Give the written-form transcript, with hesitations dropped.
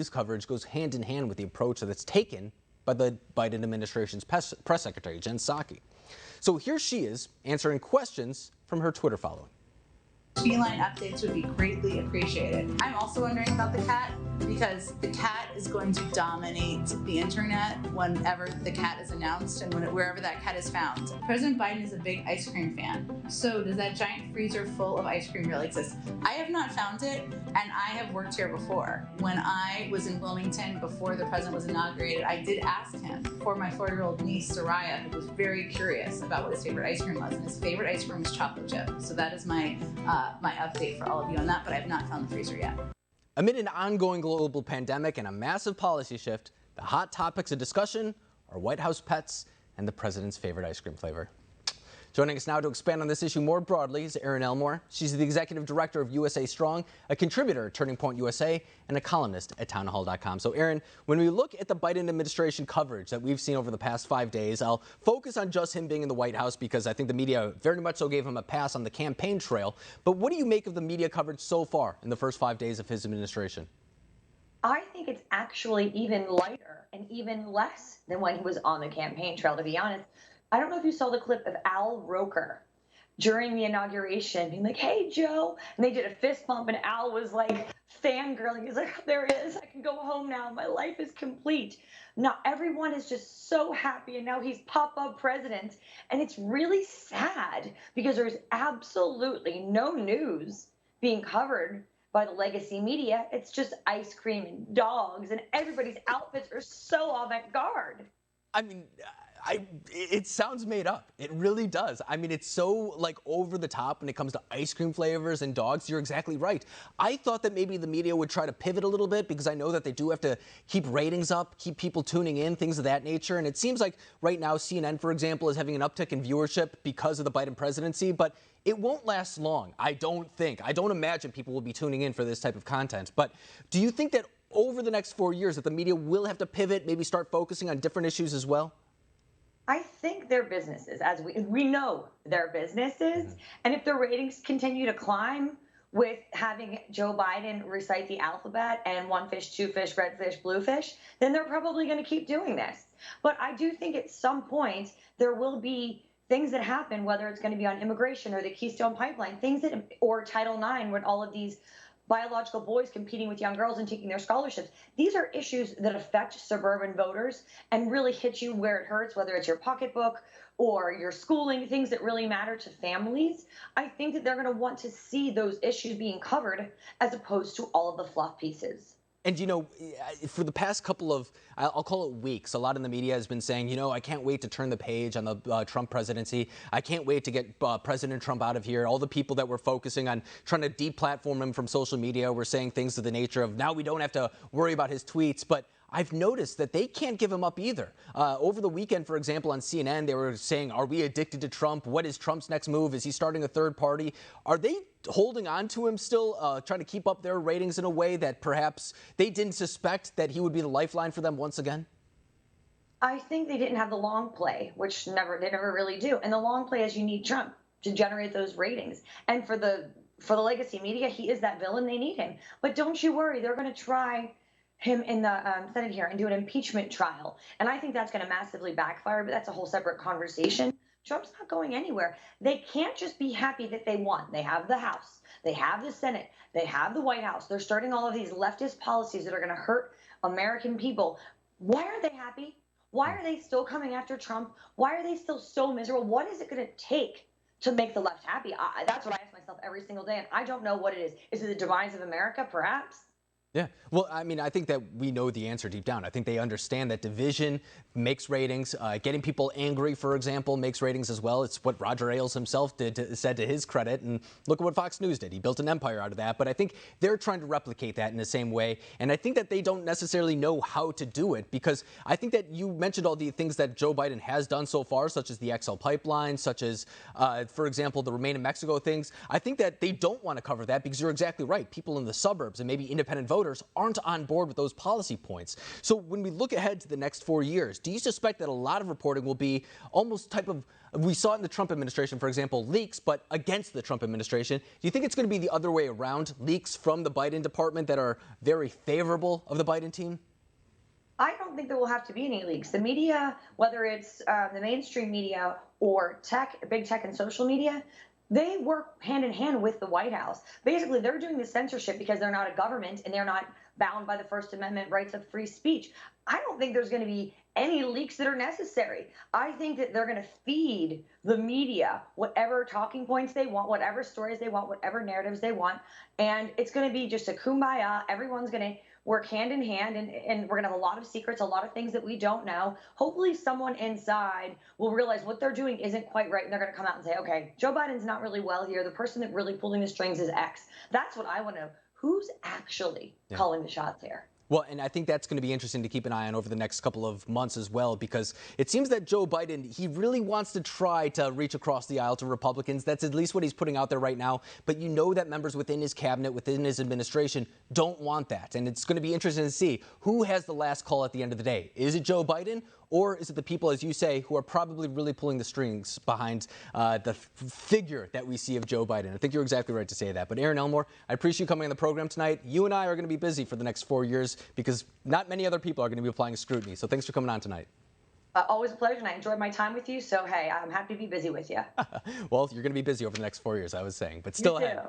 News coverage goes hand in hand with the approach that's taken by the Biden administration's press secretary, Jen Psaki. So here she is answering questions from her Twitter following. Feline updates would be greatly appreciated. I'm also wondering about the cat because the cat is going to dominate the internet whenever the cat is announced and wherever that cat is found. President Biden is a big ice cream fan. So does that giant freezer full of ice cream really exist? I have not found it, and I have worked here before. When I was in Wilmington before the president was inaugurated, I did ask him for my 4-year-old niece, Soraya, who was very curious about what his favorite ice cream was, and his favorite ice cream was chocolate chip. So that is my update for all of you on that, but I have not found the freezer yet. Amid an ongoing global pandemic and a massive policy shift, the hot topics of discussion are White House pets and the president's favorite ice cream flavor. Joining us now to expand on this issue more broadly is Erin Elmore. She's the executive director of USA Strong, a contributor at Turning Point USA, and a columnist at townhall.com. So Erin, when we look at the Biden administration coverage that we've seen over the past 5 days, I'll focus on just him being in the White House because I think the media very much so gave him a pass on the campaign trail. But what do you make of the media coverage so far in the first 5 days of his administration? I think it's actually even lighter and even less than when he was on the campaign trail, to be honest. I don't know if you saw the clip of Al Roker during the inauguration being like, "Hey, Joe," and they did a fist bump and Al was like fangirling. He's like, "There it is. I can go home now. My life is complete." Now everyone is just so happy, and now he's pop-up president, and it's really sad because there's absolutely no news being covered by the legacy media. It's just ice cream and dogs, and everybody's outfits are so avant-garde. I mean, it sounds made up. It really does. I mean, it's so like over the top when it comes to ice cream flavors and dogs. You're exactly right. I thought that maybe the media would try to pivot a little bit because I know that they do have to keep ratings up, keep people tuning in, things of that nature. And it seems like right now CNN, for example, is having an uptick in viewership because of the Biden presidency. But it won't last long, I don't think. I don't imagine people will be tuning in for this type of content. But do you think that over the next 4 years that the media will have to pivot, maybe start focusing on different issues as well? I think they're businesses, as we know they're businesses. And if the ratings continue to climb with having Joe Biden recite the alphabet and 1 fish, 2 fish, red fish, blue fish, then they're probably going to keep doing this. But I do think at some point there will be things that happen, whether it's going to be on immigration or the Keystone Pipeline, things that, or Title IX, when all of these biological boys competing with young girls and taking their scholarships. These are issues that affect suburban voters and really hit you where it hurts, whether it's your pocketbook or your schooling, things that really matter to families. I think that they're going to want to see those issues being covered as opposed to all of the fluff pieces. And, you know, for the past couple of, I'll call it weeks, a lot in the media has been saying, you know, I can't wait to turn the page on the Trump presidency. I can't wait to get President Trump out of here. All the people that were focusing on trying to deplatform him from social media were saying things to the nature of now we don't have to worry about his tweets. But I've noticed that they can't give him up either. Over the weekend, for example, on CNN, they were saying, are we addicted to Trump? What is Trump's next move? Is he starting a third party? Are they holding on to him still, trying to keep up their ratings in a way that perhaps they didn't suspect that he would be the lifeline for them once again? I think they didn't have the long play, which they never really do. And the long play is you need Trump to generate those ratings. And for the legacy media, he is that villain. They need him. But don't you worry, they're going to try him in the Senate here and do an impeachment trial. And I think that's going to massively backfire, but that's a whole separate conversation. Trump's not going anywhere. They can't just be happy that they won. They have the House, they have the Senate, they have the White House. They're starting all of these leftist policies that are going to hurt American people. Why aren't they happy? Why are they still coming after Trump? Why are they still so miserable? What is it going to take to make the left happy? That's what I ask myself every single day, and I don't know what it is. Is it the demise of America? Perhaps. Yeah, well, I mean, I think that we know the answer deep down. I think they understand that division makes ratings. Getting people angry, for example, makes ratings as well. It's what Roger Ailes himself said to his credit. And look at what Fox News did. He built an empire out of that. But I think they're trying to replicate that in the same way. And I think that they don't necessarily know how to do it because I think that you mentioned all the things that Joe Biden has done so far, such as the XL pipeline, such as, for example, the Remain in Mexico things. I think that they don't want to cover that because you're exactly right. People in the suburbs and maybe independent voters voters aren't on board with those policy points. So when we look ahead to the next 4 years, do you suspect that a lot of reporting will be almost type of, we saw it in the Trump administration, for example, leaks, but against the Trump administration? Do you think it's going to be the other way around, leaks from the Biden department that are very favorable of the Biden team? I don't think there will have to be any leaks. The media, whether it's the mainstream media or big tech and social media, they work hand in hand with the White House. Basically, they're doing the censorship because they're not a government and they're not bound by the First Amendment rights of free speech. I don't think there's going to be any leaks that are necessary. I think that they're going to feed the media whatever talking points they want, whatever stories they want, whatever narratives they want. And it's going to be just a kumbaya. Everyone's going to work hand in hand, and we're going to have a lot of secrets, a lot of things that we don't know. Hopefully someone inside will realize what they're doing isn't quite right, and they're going to come out and say, okay, Joe Biden's not really well here. The person that really pulling the strings is X. That's what I want to know. Who's actually calling the shots here? Well, and I think that's going to be interesting to keep an eye on over the next couple of months as well, because it seems that Joe Biden, he really wants to try to reach across the aisle to Republicans. That's at least what he's putting out there right now. But you know that members within his cabinet, within his administration, don't want that. And it's going to be interesting to see who has the last call at the end of the day. Is it Joe Biden? Or is it the people, as you say, who are probably really pulling the strings behind the figure that we see of Joe Biden? I think you're exactly right to say that. But Erin Elmore, I appreciate you coming on the program tonight. You and I are going to be busy for the next 4 years because not many other people are going to be applying scrutiny. So thanks for coming on tonight. Always a pleasure, and I enjoyed my time with you. So, hey, I'm happy to be busy with you. Well, you're going to be busy over the next 4 years, I was saying, but still ahead.